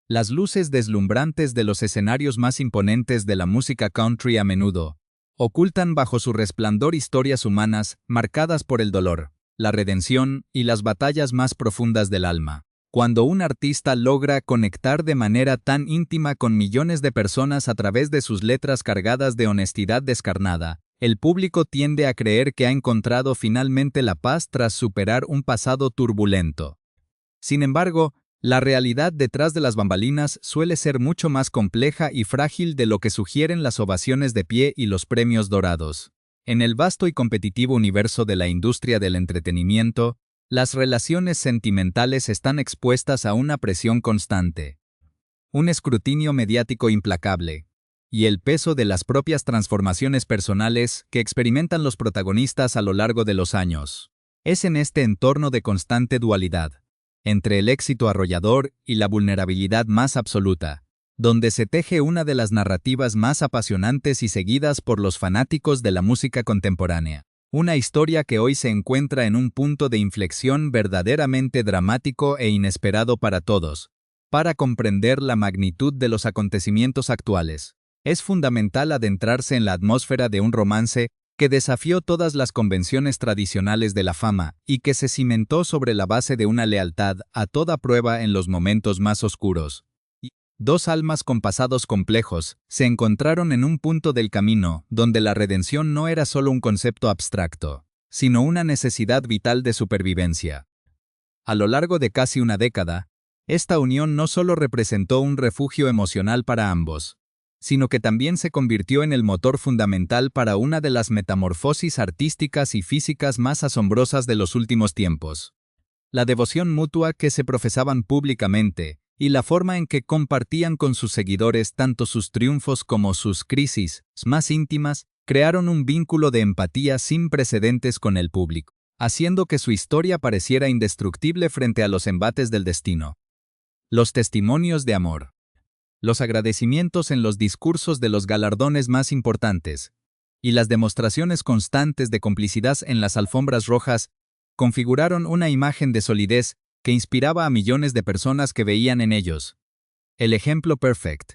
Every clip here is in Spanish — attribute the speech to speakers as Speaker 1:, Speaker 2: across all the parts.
Speaker 1: Las luces deslumbrantes de los escenarios más imponentes de la música country a menudo ocultan bajo su resplandor historias humanas marcadas por el dolor, la redención y las batallas más profundas del alma. Cuando un artista logra conectar de manera tan íntima con millones de personas a través de sus letras cargadas de honestidad descarnada, el público tiende a creer que ha encontrado finalmente la paz tras superar un pasado turbulento. Sin embargo, la realidad detrás de las bambalinas suele ser mucho más compleja y frágil de lo que sugieren las ovaciones de pie y los premios dorados. En el vasto y competitivo universo de la industria del entretenimiento, las relaciones sentimentales están expuestas a una presión constante, un escrutinio mediático implacable, y el peso de las propias transformaciones personales que experimentan los protagonistas a lo largo de los años. Es en este entorno de constante dualidad, entre el éxito arrollador y la vulnerabilidad más absoluta, donde se teje una de las narrativas más apasionantes y seguidas por los fanáticos de la música contemporánea. Una historia que hoy se encuentra en un punto de inflexión verdaderamente dramático e inesperado para todos. Para comprender la magnitud de los acontecimientos actuales, es fundamental adentrarse en la atmósfera de un romance que desafió todas las convenciones tradicionales de la fama y que se cimentó sobre la base de una lealtad a toda prueba en los momentos más oscuros. Dos almas con pasados complejos se encontraron en un punto del camino donde la redención no era solo un concepto abstracto, sino una necesidad vital de supervivencia. A lo largo de casi una década, esta unión no solo representó un refugio emocional para ambos, sino que también se convirtió en el motor fundamental para una de las metamorfosis artísticas y físicas más asombrosas de los últimos tiempos. La devoción mutua que se profesaban públicamente, y la forma en que compartían con sus seguidores tanto sus triunfos como sus crisis más íntimas, crearon un vínculo de empatía sin precedentes con el público, haciendo que su historia pareciera indestructible frente a los embates del destino. Los testimonios de amor. Los agradecimientos en los discursos de los galardones más importantes, y las demostraciones constantes de complicidad en las alfombras rojas, configuraron una imagen de solidez que inspiraba a millones de personas que veían en ellos el ejemplo perfecto,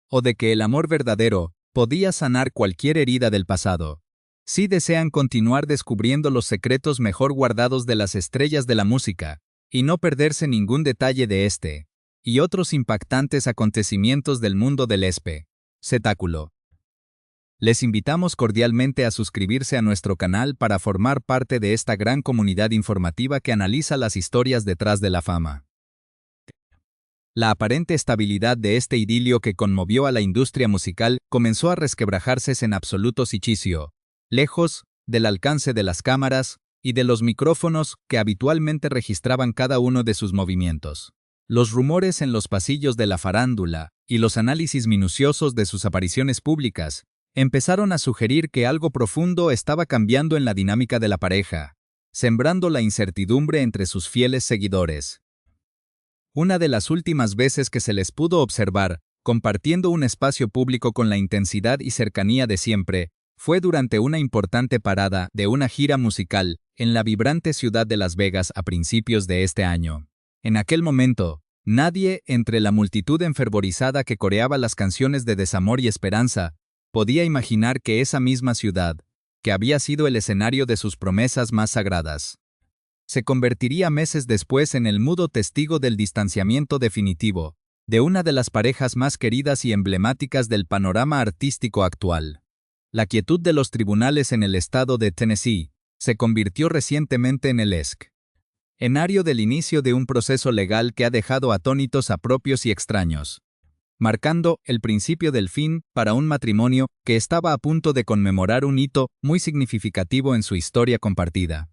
Speaker 1: o de que el amor verdadero podía sanar cualquier herida del pasado. Si desean continuar descubriendo los secretos mejor guardados de las estrellas de la música, y no perderse ningún detalle de este y otros impactantes acontecimientos del mundo del espectáculo, les invitamos cordialmente a suscribirse a nuestro canal para formar parte de esta gran comunidad informativa que analiza las historias detrás de la fama. La aparente estabilidad de este idilio que conmovió a la industria musical comenzó a resquebrajarse en absoluto silencio, lejos del alcance de las cámaras y de los micrófonos que habitualmente registraban cada uno de sus movimientos. Los rumores en los pasillos de la farándula y los análisis minuciosos de sus apariciones públicas empezaron a sugerir que algo profundo estaba cambiando en la dinámica de la pareja, sembrando la incertidumbre entre sus fieles seguidores. Una de las últimas veces que se les pudo observar, compartiendo un espacio público con la intensidad y cercanía de siempre, fue durante una importante parada de una gira musical en la vibrante ciudad de Las Vegas a principios de este año. En aquel momento, nadie entre la multitud enfervorizada que coreaba las canciones de desamor y esperanza podía imaginar que esa misma ciudad, que había sido el escenario de sus promesas más sagradas, se convertiría meses después en el mudo testigo del distanciamiento definitivo de una de las parejas más queridas y emblemáticas del panorama artístico actual. La quietud de los tribunales en el estado de Tennessee se convirtió recientemente en el escenario del inicio de un proceso legal que ha dejado atónitos a propios y extraños, marcando el principio del fin para un matrimonio que estaba a punto de conmemorar un hito muy significativo en su historia compartida.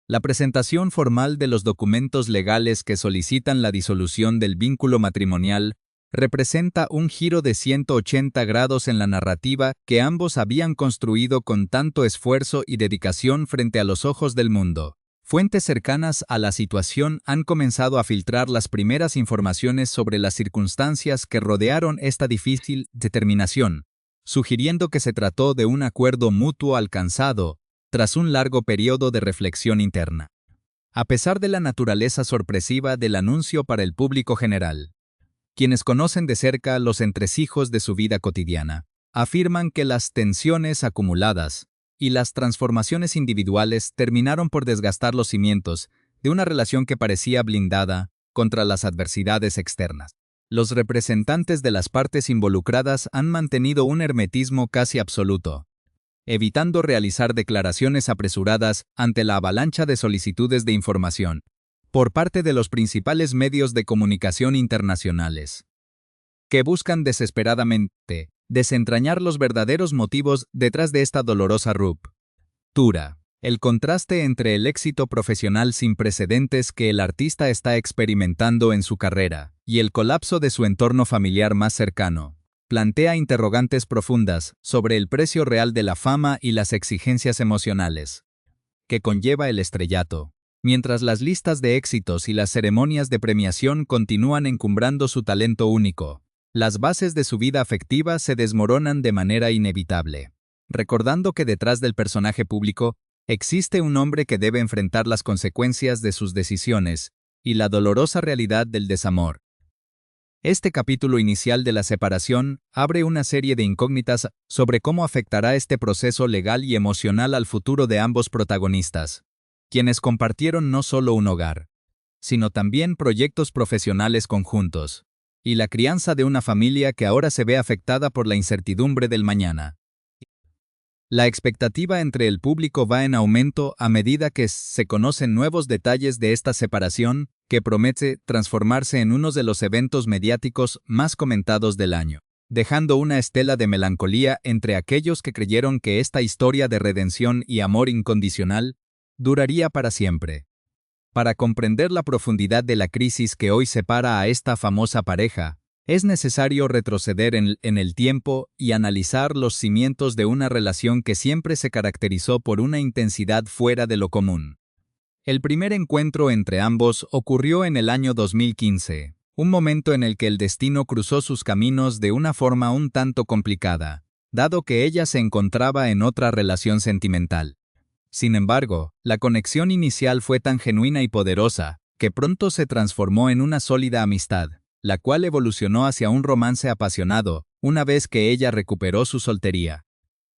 Speaker 1: La presentación formal de los documentos legales que solicitan la disolución del vínculo matrimonial representa un giro de 180 grados en la narrativa que ambos habían construido con tanto esfuerzo y dedicación frente a los ojos del mundo. Fuentes cercanas a la situación han comenzado a filtrar las primeras informaciones sobre las circunstancias que rodearon esta difícil determinación, sugiriendo que se trató de un acuerdo mutuo alcanzado tras un largo periodo de reflexión interna. A pesar de la naturaleza sorpresiva del anuncio para el público general, quienes conocen de cerca los entresijos de su vida cotidiana, afirman que las tensiones acumuladas y las transformaciones individuales terminaron por desgastar los cimientos de una relación que parecía blindada contra las adversidades externas. Los representantes de las partes involucradas han mantenido un hermetismo casi absoluto, evitando realizar declaraciones apresuradas ante la avalancha de solicitudes de información por parte de los principales medios de comunicación internacionales, que buscan desesperadamente desentrañar los verdaderos motivos detrás de esta dolorosa ruptura. El contraste entre el éxito profesional sin precedentes que el artista está experimentando en su carrera y el colapso de su entorno familiar más cercano plantea interrogantes profundas sobre el precio real de la fama y las exigencias emocionales que conlleva el estrellato. Mientras las listas de éxitos y las ceremonias de premiación continúan encumbrando su talento único, las bases de su vida afectiva se desmoronan de manera inevitable, recordando que detrás del personaje público existe un hombre que debe enfrentar las consecuencias de sus decisiones y la dolorosa realidad del desamor. Este capítulo inicial de la separación abre una serie de incógnitas sobre cómo afectará este proceso legal y emocional al futuro de ambos protagonistas, quienes compartieron no solo un hogar, sino también proyectos profesionales conjuntos, y la crianza de una familia que ahora se ve afectada por la incertidumbre del mañana. La expectativa entre el público va en aumento a medida que se conocen nuevos detalles de esta separación, que promete transformarse en uno de los eventos mediáticos más comentados del año, dejando una estela de melancolía entre aquellos que creyeron que esta historia de redención y amor incondicional duraría para siempre. Para comprender la profundidad de la crisis que hoy separa a esta famosa pareja, es necesario retroceder en el tiempo y analizar los cimientos de una relación que siempre se caracterizó por una intensidad fuera de lo común. El primer encuentro entre ambos ocurrió en el año 2015, un momento en el que el destino cruzó sus caminos de una forma un tanto complicada, dado que ella se encontraba en otra relación sentimental. Sin embargo, la conexión inicial fue tan genuina y poderosa, que pronto se transformó en una sólida amistad, la cual evolucionó hacia un romance apasionado, una vez que ella recuperó su soltería.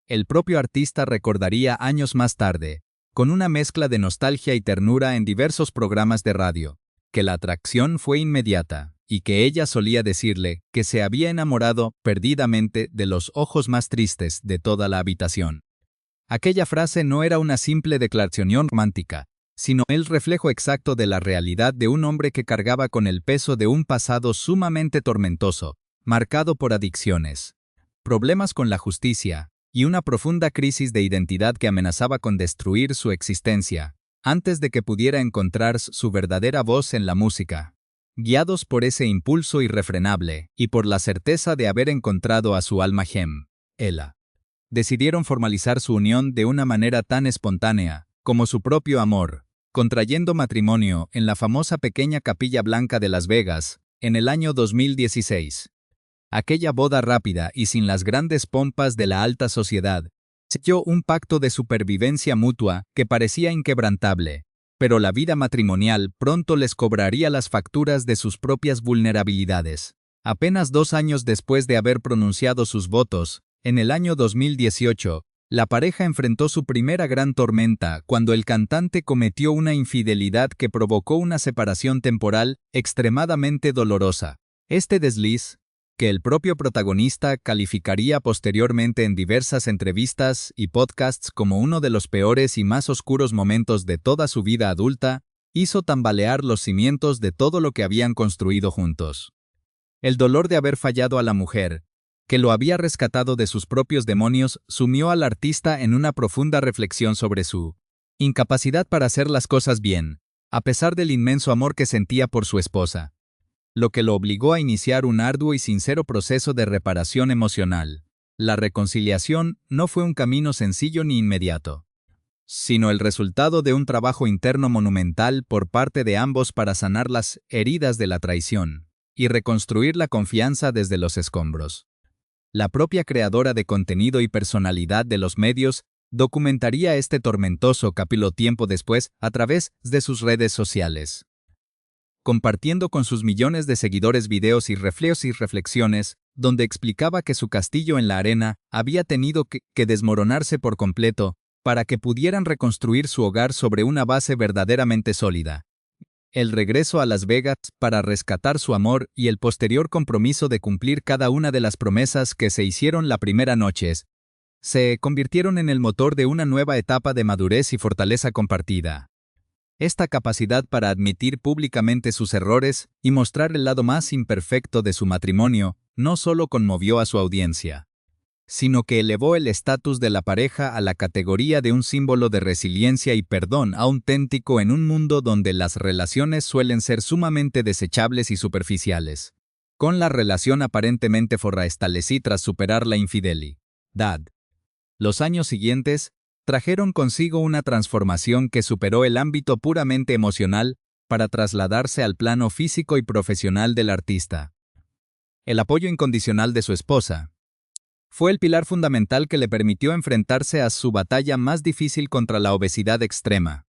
Speaker 1: El propio artista recordaría años más tarde, con una mezcla de nostalgia y ternura en diversos programas de radio, que la atracción fue inmediata, y que ella solía decirle que se había enamorado perdidamente de los ojos más tristes de toda la habitación. Aquella frase no era una simple declaración romántica, sino el reflejo exacto de la realidad de un hombre que cargaba con el peso de un pasado sumamente tormentoso, marcado por adicciones, problemas con la justicia y una profunda crisis de identidad que amenazaba con destruir su existencia, antes de que pudiera encontrar su verdadera voz en la música. Guiados por ese impulso irrefrenable y por la certeza de haber encontrado a su alma gemela, decidieron formalizar su unión de una manera tan espontánea como su propio amor, contrayendo matrimonio en la famosa pequeña Capilla Blanca de Las Vegas, en el año 2016. Aquella boda rápida y sin las grandes pompas de la alta sociedad selló un pacto de supervivencia mutua que parecía inquebrantable, pero la vida matrimonial pronto les cobraría las facturas de sus propias vulnerabilidades. Apenas 2 años después de haber pronunciado sus votos, en el año 2018, la pareja enfrentó su primera gran tormenta cuando el cantante cometió una infidelidad que provocó una separación temporal extremadamente dolorosa. Este desliz, que el propio protagonista calificaría posteriormente en diversas entrevistas y podcasts como uno de los peores y más oscuros momentos de toda su vida adulta, hizo tambalear los cimientos de todo lo que habían construido juntos. El dolor de haber fallado a la mujer, que lo había rescatado de sus propios demonios, sumió al artista en una profunda reflexión sobre su incapacidad para hacer las cosas bien, a pesar del inmenso amor que sentía por su esposa, lo que lo obligó a iniciar un arduo y sincero proceso de reparación emocional. La reconciliación no fue un camino sencillo ni inmediato, sino el resultado de un trabajo interno monumental por parte de ambos para sanar las heridas de la traición y reconstruir la confianza desde los escombros. La propia creadora de contenido y personalidad de los medios documentaría este tormentoso capítulo tiempo después a través de sus redes sociales, compartiendo con sus millones de seguidores videos y reflexiones, donde explicaba que su castillo en la arena había tenido que desmoronarse por completo para que pudieran reconstruir su hogar sobre una base verdaderamente sólida. El regreso a Las Vegas para rescatar su amor y el posterior compromiso de cumplir cada una de las promesas que se hicieron la primera noche se convirtieron en el motor de una nueva etapa de madurez y fortaleza compartida. Esta capacidad para admitir públicamente sus errores y mostrar el lado más imperfecto de su matrimonio no solo conmovió a su audiencia, sino que elevó el estatus de la pareja a la categoría de un símbolo de resiliencia y perdón auténtico en un mundo donde las relaciones suelen ser sumamente desechables y superficiales. Con la relación aparentemente fortalecida tras superar la infidelidad, los años siguientes trajeron consigo una transformación que superó el ámbito puramente emocional para trasladarse al plano físico y profesional del artista. El apoyo incondicional de su esposa fue el pilar fundamental que le permitió enfrentarse a su batalla más difícil contra la obesidad extrema,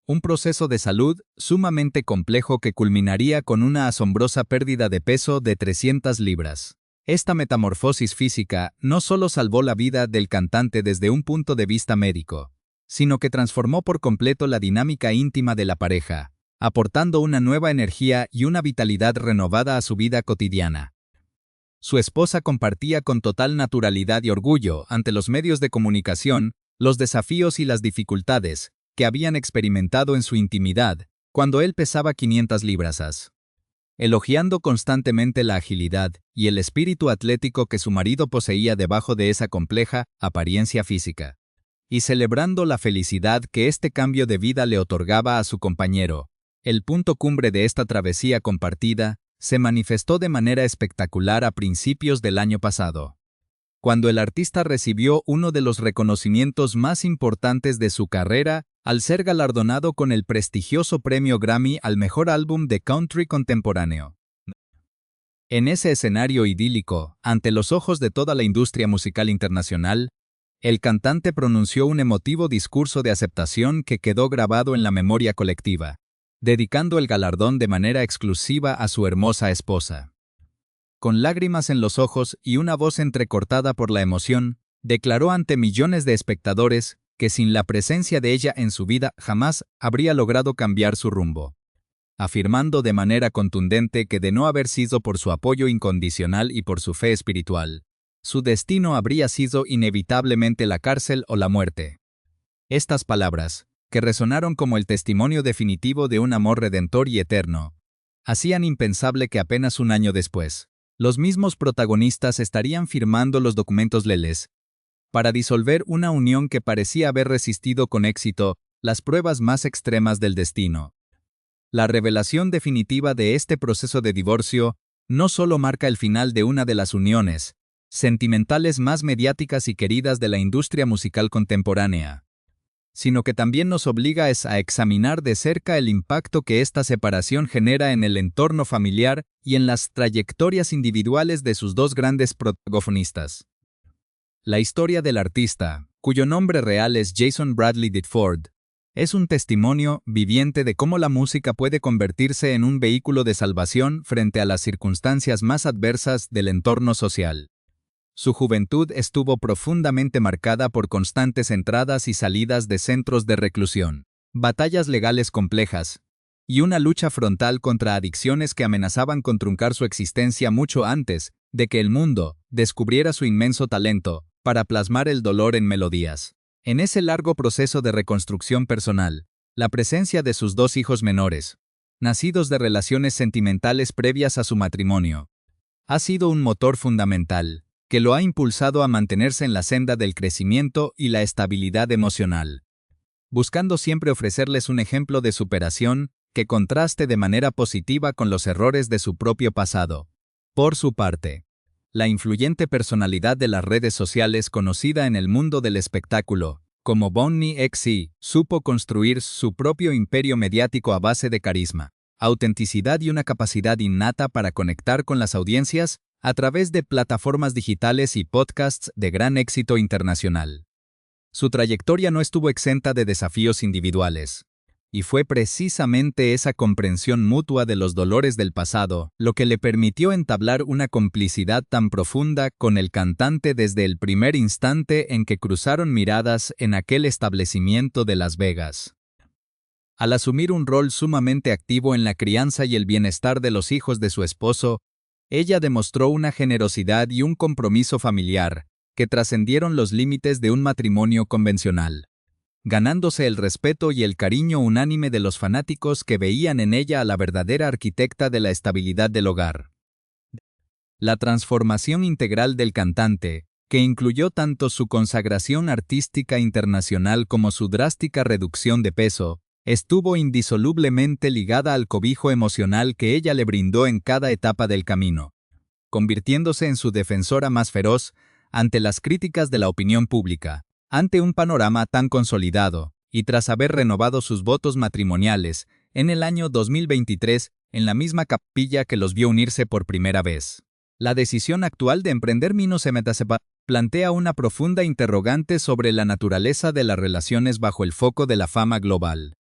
Speaker 1: un proceso de salud sumamente complejo que culminaría con una asombrosa pérdida de peso de 300 libras. Esta metamorfosis física no solo salvó la vida del cantante desde un punto de vista médico, sino que transformó por completo la dinámica íntima de la pareja, aportando una nueva energía y una vitalidad renovada a su vida cotidiana. Su esposa compartía con total naturalidad y orgullo ante los medios de comunicación los desafíos y las dificultades que habían experimentado en su intimidad cuando él pesaba 500 libras, elogiando constantemente la agilidad y el espíritu atlético que su marido poseía debajo de esa compleja apariencia física, y celebrando la felicidad que este cambio de vida le otorgaba a su compañero. El punto cumbre de esta travesía compartida se manifestó de manera espectacular a principios del año pasado, cuando el artista recibió uno de los reconocimientos más importantes de su carrera al ser galardonado con el prestigioso premio Grammy al mejor álbum de country contemporáneo. En ese escenario idílico, ante los ojos de toda la industria musical internacional, el cantante pronunció un emotivo discurso de aceptación que quedó grabado en la memoria colectiva, dedicando el galardón de manera exclusiva a su hermosa esposa. Con lágrimas en los ojos y una voz entrecortada por la emoción, declaró ante millones de espectadores que sin la presencia de ella en su vida jamás habría logrado cambiar su rumbo, afirmando de manera contundente que de no haber sido por su apoyo incondicional y por su fe espiritual, su destino habría sido inevitablemente la cárcel o la muerte. Estas palabras, que resonaron como el testimonio definitivo de un amor redentor y eterno, hacían impensable que apenas un año después, los mismos protagonistas estarían firmando los documentos legales para disolver una unión que parecía haber resistido con éxito las pruebas más extremas del destino. La revelación definitiva de este proceso de divorcio no solo marca el final de una de las uniones sentimentales más mediáticas y queridas de la industria musical contemporánea, sino que también nos obliga a examinar de cerca el impacto que esta separación genera en el entorno familiar y en las trayectorias individuales de sus dos grandes protagonistas. La historia del artista, cuyo nombre real es Jason Bradley Ditford, es un testimonio viviente de cómo la música puede convertirse en un vehículo de salvación frente a las circunstancias más adversas del entorno social. Su juventud estuvo profundamente marcada por constantes entradas y salidas de centros de reclusión, batallas legales complejas, y una lucha frontal contra adicciones que amenazaban con truncar su existencia mucho antes de que el mundo descubriera su inmenso talento para plasmar el dolor en melodías. En ese largo proceso de reconstrucción personal, la presencia de sus dos hijos menores, nacidos de relaciones sentimentales previas a su matrimonio, ha sido un motor fundamental que lo ha impulsado a mantenerse en la senda del crecimiento y la estabilidad emocional, buscando siempre ofrecerles un ejemplo de superación que contraste de manera positiva con los errores de su propio pasado. Por su parte, la influyente personalidad de las redes sociales conocida en el mundo del espectáculo, como Bonnie XC, supo construir su propio imperio mediático a base de carisma, autenticidad y una capacidad innata para conectar con las audiencias a través de plataformas digitales y podcasts de gran éxito internacional. Su trayectoria no estuvo exenta de desafíos individuales. Y fue precisamente esa comprensión mutua de los dolores del pasado lo que le permitió entablar una complicidad tan profunda con el cantante desde el primer instante en que cruzaron miradas en aquel establecimiento de Las Vegas. Al asumir un rol sumamente activo en la crianza y el bienestar de los hijos de su esposo, ella demostró una generosidad y un compromiso familiar que trascendieron los límites de un matrimonio convencional, ganándose el respeto y el cariño unánime de los fanáticos que veían en ella a la verdadera arquitecta de la estabilidad del hogar. La transformación integral del cantante, que incluyó tanto su consagración artística internacional como su drástica reducción de peso, estuvo indisolublemente ligada al cobijo emocional que ella le brindó en cada etapa del camino, convirtiéndose en su defensora más feroz ante las críticas de la opinión pública. Ante un panorama tan consolidado, y tras haber renovado sus votos matrimoniales, en el año 2023, en la misma capilla que los vio unirse por primera vez. La decisión actual de emprender Minos Metasepa plantea una profunda interrogante sobre la naturaleza de las relaciones bajo el foco de la fama global.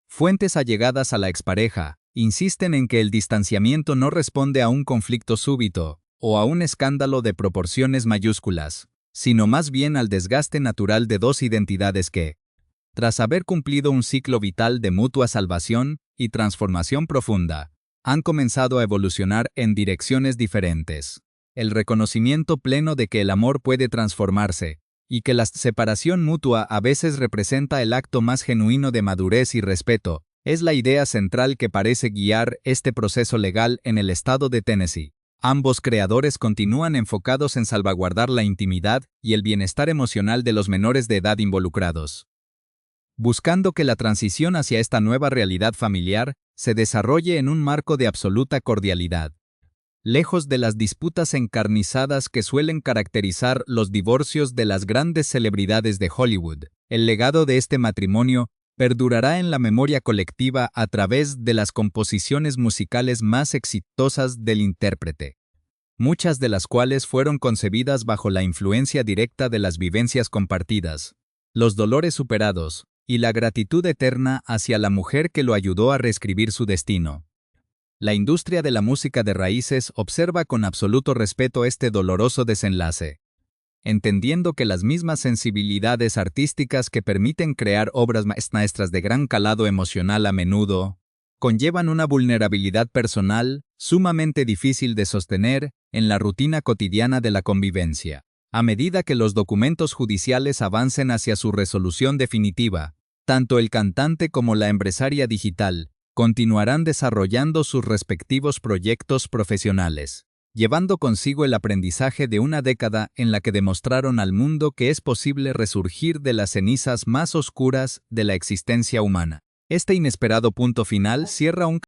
Speaker 1: Fuentes allegadas a la expareja insisten en que el distanciamiento no responde a un conflicto súbito o a un escándalo de proporciones mayúsculas, sino más bien al desgaste natural de dos identidades que, tras haber cumplido un ciclo vital de mutua salvación y transformación profunda, han comenzado a evolucionar en direcciones diferentes. El reconocimiento pleno de que el amor puede transformarse, y que la separación mutua a veces representa el acto más genuino de madurez y respeto, es la idea central que parece guiar este proceso legal en el estado de Tennessee. Ambos creadores continúan enfocados en salvaguardar la intimidad y el bienestar emocional de los menores de edad involucrados, buscando que la transición hacia esta nueva realidad familiar se desarrolle en un marco de absoluta cordialidad. Lejos de las disputas encarnizadas que suelen caracterizar los divorcios de las grandes celebridades de Hollywood, el legado de este matrimonio perdurará en la memoria colectiva a través de las composiciones musicales más exitosas del intérprete, muchas de las cuales fueron concebidas bajo la influencia directa de las vivencias compartidas, los dolores superados y la gratitud eterna hacia la mujer que lo ayudó a reescribir su destino. La industria de la música de raíces observa con absoluto respeto este doloroso desenlace, entendiendo que las mismas sensibilidades artísticas que permiten crear obras maestras de gran calado emocional a menudo conllevan una vulnerabilidad personal sumamente difícil de sostener en la rutina cotidiana de la convivencia. A medida que los documentos judiciales avancen hacia su resolución definitiva, tanto el cantante como la empresaria digital continuarán desarrollando sus respectivos proyectos profesionales, llevando consigo el aprendizaje de una década en la que demostraron al mundo que es posible resurgir de las cenizas más oscuras de la existencia humana. Este inesperado punto final cierra un